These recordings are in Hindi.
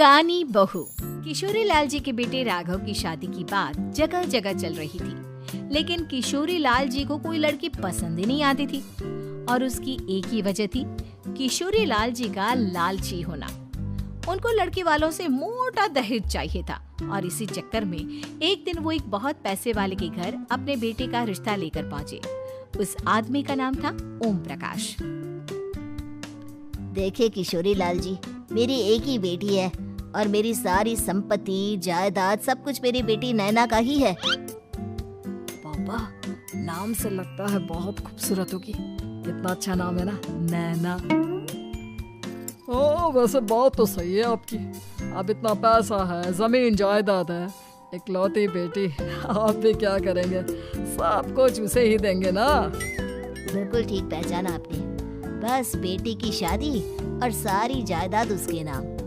कानी बहू। किशोरी लाल जी के बेटे राघव की शादी की बात जगह जगह चल रही थी, लेकिन किशोरी लाल जी को कोई लड़की पसंद ही नहीं आती थी। और उसकी एक ही वजह थी, किशोरी लाल जी का लालची होना। उनको लड़की वालों से मोटा दहेज चाहिए था और इसी चक्कर में एक दिन वो एक बहुत पैसे वाले के घर अपने बेटे का रिश्ता लेकर पहुंचे। उस आदमी का नाम था ओम प्रकाश। देखिए किशोरी लाल जी, मेरी एक ही बेटी है और मेरी सारी संपत्ति जायदाद सब कुछ मेरी बेटी नैना का ही है। पापा, नाम से लगता है बहुत खूबसूरत होगी। कितना अच्छा नाम है ना, नैना। ओ, वैसे बात तो सही है आपकी। अब इतना पैसा है, जमीन जायदाद है, इकलौती बेटी, आप भी क्या करेंगे? सब कुछ उसे ही देंगे ना। बिल्कुल ठीक पहचाना आपने। बस बेटी की शादी और सारी जायदाद उसके नाम।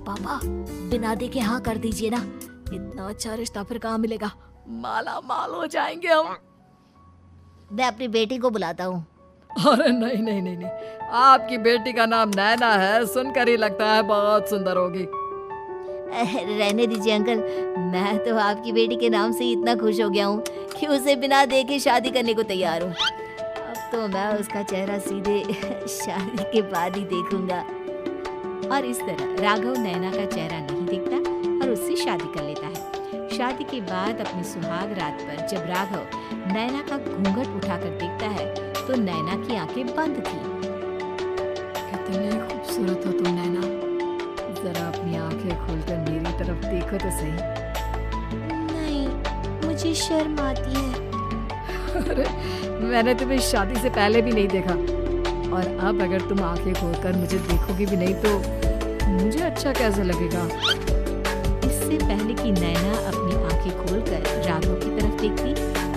पापा, बिना देखे हाँ कर दीजिए ना। इतना अच्छा रिश्ता फिर कहाँ मिलेगा? माला माल हो जाएंगे हम। मैं अपनी बेटी को बुलाता हूँ। अरे नहीं नहीं नहीं नहीं, आपकी बेटी का नाम नैना है, सुनकर ही लगता है बहुत सुंदर होगी। रहने दीजिए अंकल, मैं तो आपकी बेटी के नाम से ही इतना खुश हो गया हूँ कि उसे बिना देखे शादी करने को तैयार हूँ। अब तो मैं उसका चेहरा सीधे शादी के बाद ही देखूंगा। और इस तरह राघव नैना का चेहरा नहीं देखता और उससे शादी कर लेता है। शादी के बाद अपनी सुहाग रात पर जब राघव नैना का घूंघट उठाकर देखता है तो नैना की आंखें बंद थी। कितनी खूबसूरत हो तुम नैना। जरा अपनी आंखें खोलकर मेरी तरफ देखो तो सही। नहीं, मुझे शर्म आती है। अरे, मैंने तुम्हें शादी से पहले भी नहीं देखा और अब अगर तुम आंखें खोलकर मुझे देखोगी भी नहीं तो मुझे अच्छा कैसे लगेगा? इससे पहले कि नैना अपनी आंखें खोलकर राघव की तरफ देखती,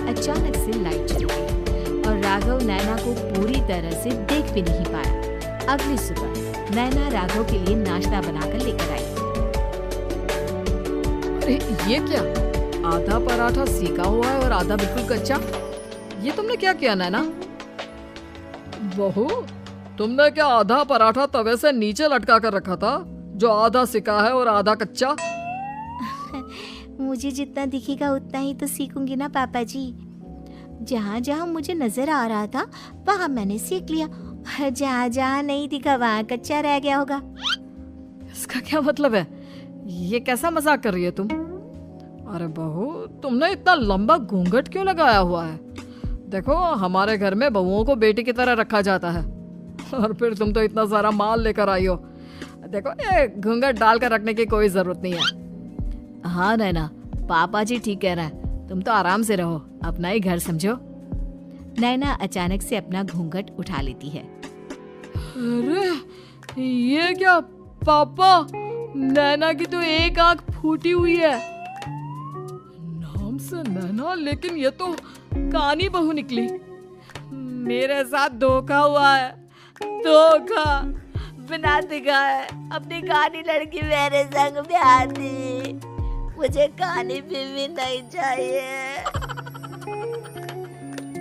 अचानक से लाइट चली गई और राघव नैना को पूरी तरह से देख भी नहीं पाया। अगली सुबह नैना राघव के लिए नाश्ता बनाकर लेकर आई। अरे ये क्या? आधा पराठा सेका हुआ है और आधा बिल्कुल कच्चा। ये तुमने क्या किया नैना? बहू, तुमने क्या आधा पराठा तवे से नीचे लटका कर रखा था, जो आधा सेका है और आधा कच्चा? मुझे जितना दिखेगा उतना ही तो सीखूंगी ना पापा जी। जहाँ जहाँ मुझे नजर आ रहा था वहाँ मैंने सीख लिया, जहाँ जहाँ नहीं दिखा वहाँ कच्चा रह गया होगा। इसका क्या मतलब है? ये कैसा मजाक कर रही है तुम? अरे बहू, तुमने इतना लंबा घूंघट क्यों लगाया हुआ है? देखो, हमारे घर में बहुओं को बेटी की तरह रखा जाता है और फिर तुम तो इतना सारा माल लेकर आई हो। देखो, ये घूंघट डालकर रखने की कोई जरूरत नहीं है। हाँ नैना, पापा जी ठीक कह रहे हैं, तुम तो आराम से रहो, अपना ही घर समझो। नैना अचानक से अपना घूंघट उठा लेती है। अरे ये क्या पापा, नैना की तो एक आंख फूटी हुई है। नाम से नैना, लेकिन ये तो कानी बहू निकली। मेरे साथ धोखा हुआ है, धोखा। बिना दिखाए अपनी कानी लड़की मेरे संग ब्याह दी। मुझे कानी बीवी नहीं चाहिए।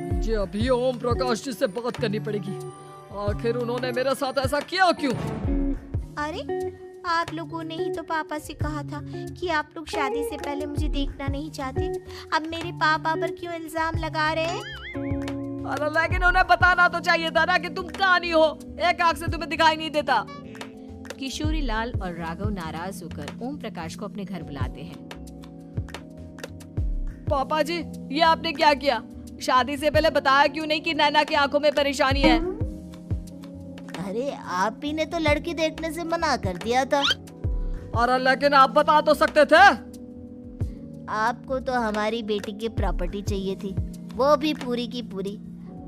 मुझे अभी ओम प्रकाश जी से बात करनी पड़ेगी। आखिर उन्होंने मेरे साथ ऐसा किया क्यों? अरे, आप लोगों ने ही तो पापा से कहा था कि आप लोग शादी से पहले मुझे देखना नहीं चाहते। अब मेरे पापा पर क्यों इल्जाम लगा रहे हैं? अरे लेकिन उन्हें बताना तो चाहिए था ना कि तुम कानी हो, एक आंख से तुम्हें दिखाई नहीं देता। किशोरी लाल और राघव नाराज होकर ओम प्रकाश को अपने घर बुलाते हैं। पापा जी, ये आपने क्या किया? शादी से पहले बताया क्यों नहीं कि नैना की आंखों में परेशानी है? अरे, आप ही ने तो लड़की देखने से मना कर दिया था। अरे लेकिन आप बता तो सकते थे। आपको तो हमारी बेटी की प्रॉपर्टी चाहिए थी, वो भी पूरी की पूरी।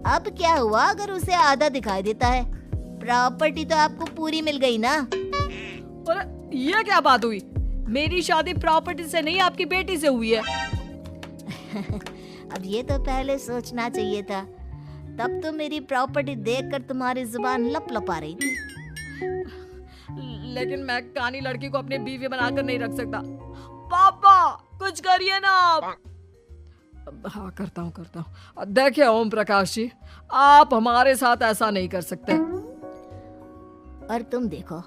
अब क्या हुआ अगर उसे आधा दिखाई देता है? प्रॉपर्टी तो आपको पूरी मिल गई ना। अरे ये क्या बात हुई? मेरी शादी प्रॉपर्टी से नहीं, आपकी बेटी से हुई है। अब ये तो पहले सोचना चाहिए था। तब तो मेरी प्रॉपर्टी देखकर तुम्हारी जुबान लप लपा रही थी। लेकिन मैं कानी लड़की को अपनी बीवी बनाकर नहीं रख सकता। पापा, कुछ करिए ना आप। हाँ, करता हूँ। देखिए ओम प्रकाश जी, आप हमारे साथ ऐसा नहीं कर सकते। और तुम देखो,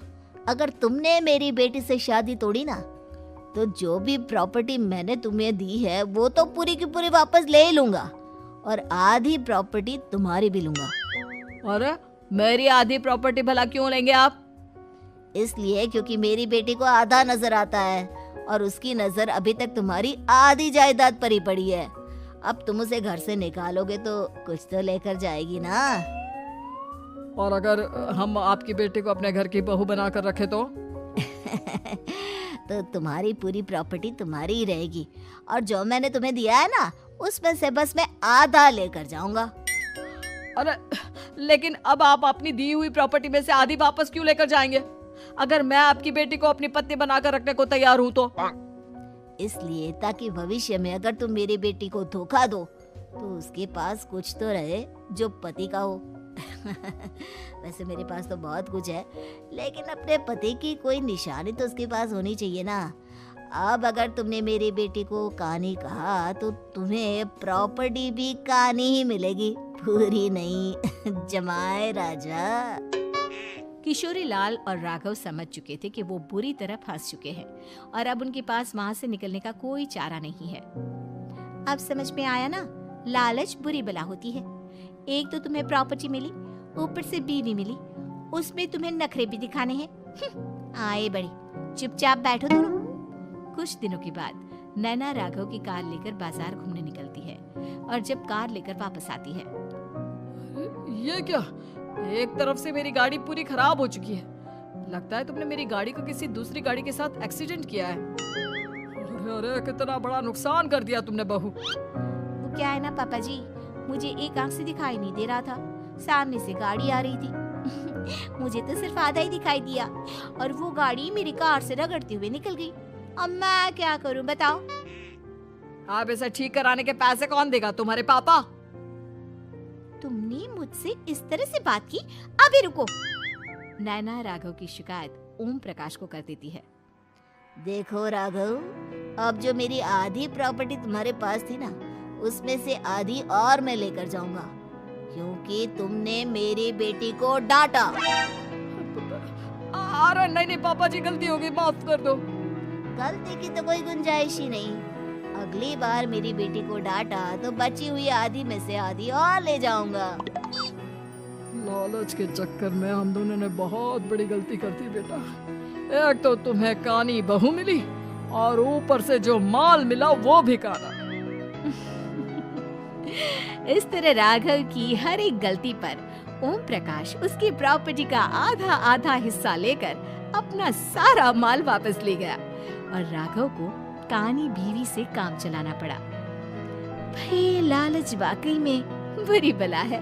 अगर तुमने मेरी बेटी से शादी तोड़ी ना, तो जो भी प्रॉपर्टी मैंने तुम्हें दी है वो तो पूरी की पूरी वापस ले ही लूंगा, और आधी प्रॉपर्टी तुम्हारी भी लूंगा। अरे मेरी आधी प्रॉपर्टी भला क्यों लेंगे आप? इसलिए क्योंकि मेरी बेटी को आधा नजर आता है और उसकी नजर अभी तक तुम्हारी आधी जायदाद पर ही पड़ी है। अब तुम उसे घर से निकालोगे तो कुछ तो लेकर जाएगी ना। और अगर हम आपकी बेटी को अपने घर की बहू बनाकर रखे तो? तो तुम्हारी पूरी प्रॉपर्टी तुम्हारी ही रहेगी, और जो मैंने तुम्हें दिया है ना, उसमें से बस मैं आधा लेकर जाऊंगा। अरे लेकिन अब आप अपनी दी हुई प्रॉपर्टी में से आधी वापस क्यों लेकर जाएंगे? अगर मैं आपकी बेटी को अपनी पत्नी बनाकर रखने को तैयार हूँ तो? इसलिए ताकि भविष्य में अगर तुम मेरी बेटी को धोखा दो तो उसके पास कुछ तो रहे जो पति का हो। वैसे मेरे पास तो बहुत कुछ है, लेकिन अपने पति की कोई निशानी तो उसके पास होनी चाहिए ना। अब अगर तुमने मेरी बेटी को कानी कहा तो तुम्हें प्रॉपर्टी भी कानी ही मिलेगी, पूरी नहीं। जमाए राजा। किशोरी लाल और राघव समझ चुके थे कि वो बुरी तरह फंस चुके हैं और अब उनके पास वहां से निकलने का कोई चारा नहीं है। अब समझ में आया ना, लालच बुरी बला होती है। एक तो तुम्हें प्रॉपर्टी मिली, ऊपर से बीवी मिली, उसमें तुम्हें नखरे भी दिखाने हैं। आए बड़ी, चुपचाप बैठो दोनों। कुछ दिनों के बाद नैना राघव की कार लेकर बाजार घूमने निकलती है और जब कार लेकर वापस आती है, ये क्या? एक तरफ से मेरी गाड़ी पूरी खराब हो चुकी है। लगता है तुमने मेरी गाड़ी को किसी दूसरी गाड़ी के साथ एक्सीडेंट किया है। अरे अरे कितना बड़ा नुकसान कर दिया तुमने बहू। वो क्या है ना पापा जी, मुझे एक आंख से दिखाई नहीं दे रहा था, सामने से गाड़ी आ रही थी। मुझे तो सिर्फ आधा ही दिखाई दिया और वो गाड़ी मेरी कार से रगड़ते हुए निकल गई। अब मैं क्या करूं बताओ? आप इसे ठीक कराने के पैसे कौन देगा? तुम्हारे पापा। तुमने मुझसे इस तरह से बात की? अभी रुको। नैना राघव की शिकायत ओम प्रकाश को कर देती है। देखो राघव, अब जो मेरी आधी प्रॉपर्टी तुम्हारे पास थी ना, उसमें से आधी और मैं लेकर जाऊंगा, क्योंकि तुमने मेरी बेटी को डांटा। अरे नहीं नहीं पापा जी, गलती हो गई, माफ कर दो। गलती की तो कोई गुंजाइश ही नहीं। अगली बार मेरी बेटी को डांटा तो बची हुई आधी में से आधी और ले जाऊंगा। लालच के चक्कर में हम दोनों ने बहुत बड़ी गलती कर दी बेटा। एक तो तुम्हें कानी बहू मिली और ऊपर से जो माल मिला वो भी काना। इस तरह राघव की हर एक गलती पर ओम प्रकाश उसकी प्रॉपर्टी का आधा आधा हिस्सा लेकर अपना सारा माल वापस ले गया और राघव को कानी बीवी से काम चलाना पड़ा। भाई लालच वाकई में बुरी बला है।